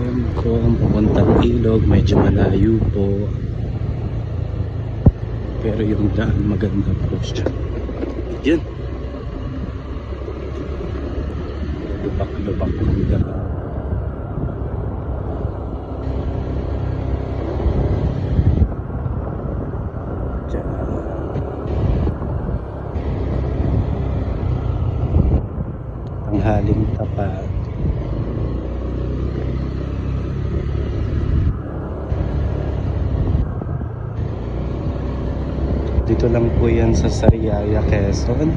So ang papuntang ilog medyo malayo po, pero yung daan maganda po siya. Yan, lubak-lubak ng daan. Tanghaling tapat. Dito lang po yan sa Sariaya, Quezon.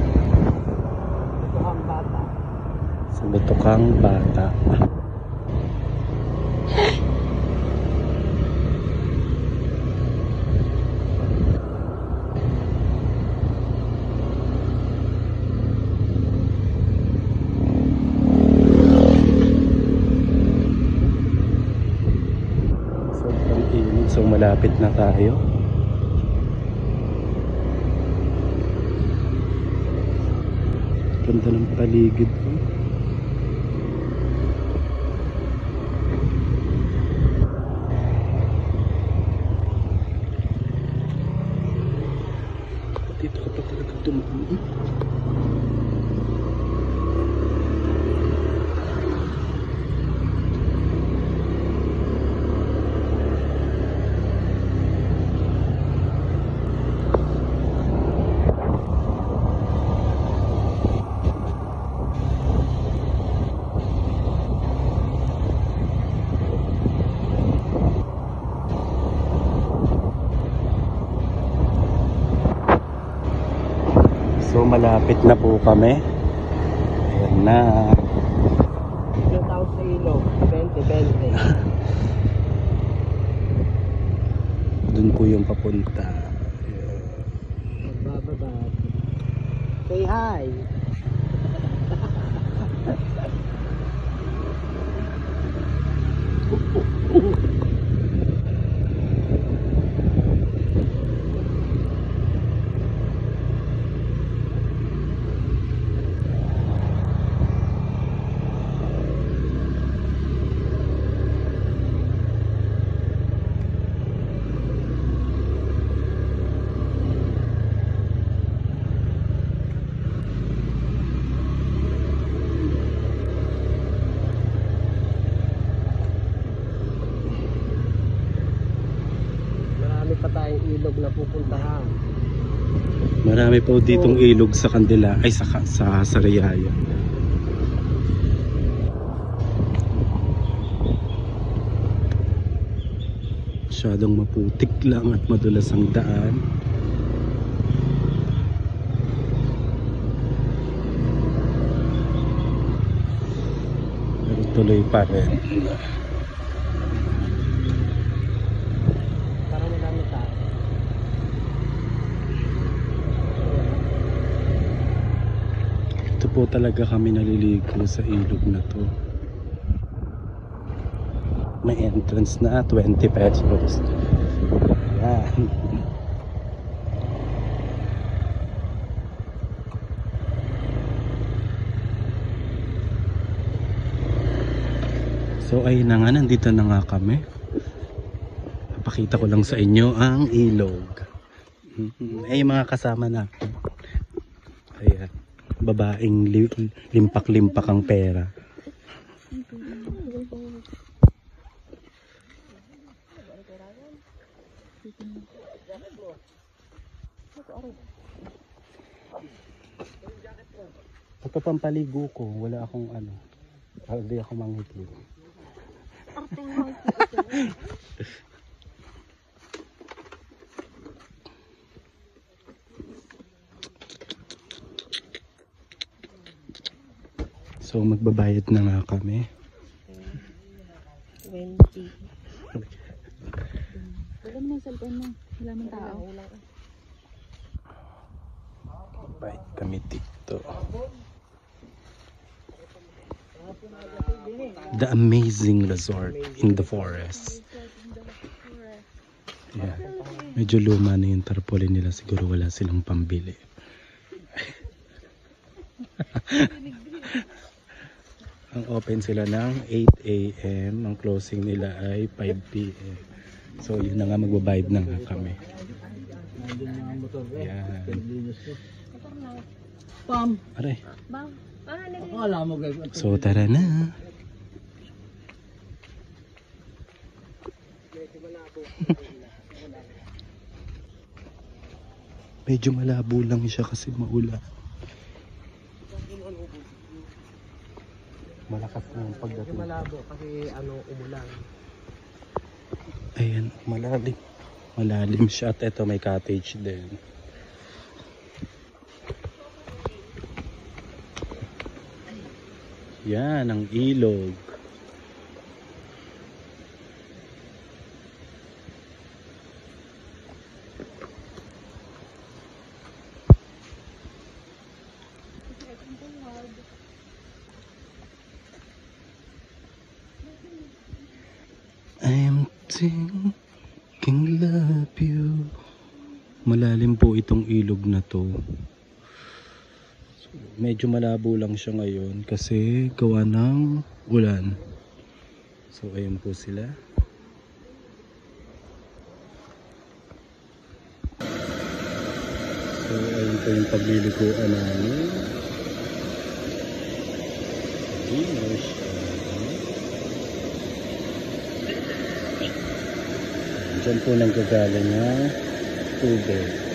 Butokang Bata. Sa Butokang Bata. Sobrang init, so malapit na tayo. Ganda ng paligid ko. Dito ka pa talaga tumaan. So malapit na po kami. Ayan na. Ito tawag sa ilog, 20-20. Doon po yung papunta. Magbababa. Say hi. Pa tayong ilog na pupuntahan. Marami po ditong ilog sa Candela, ay sa Sariaya. Masyadong maputik lang at madulas ang daan. Pero tuloy pa rin. Ito po talaga kami naliligo sa ilog na to. May entrance na, 20 pesos. Ayan. So ayun na nga, nandito na nga kami. Papakita ko lang sa inyo ang ilog. Ay mga kasama natin. Ayan. Babaeng limpak-limpak ang pera. Ito pampaligo ko, wala akong ano. Hindi ako manghitli. So magbabayad na nga kami. 20. Wala naman cellphone mo. Wala naman tao. Bayad kami dito. The amazing resort in the forest. Yeah. Medyo luma na yung tarpaulin nila. Siguro wala silang pambili. Ang open sila ng 8 a.m. Ang closing nila ay 5 p.m. So yun na nga, magbabayad na nga kami. Yan. Pam! Aray. Akala mo guys. So tara na. Medyo malabo lang siya kasi maulan. Malakas na yung pagdating. Malabo kasi umulan. Ayan, malalim. Malalim siya at ito may cottage din. Yan ang ilog. I'm thinking love you. Malalim po itong ilog na to. Medyo malabo lang siya ngayon kasi gawa ng ulan. So ayun po sila. So ayun po yung pagliliguan namin. Diyan po nanggagaling ang tubig.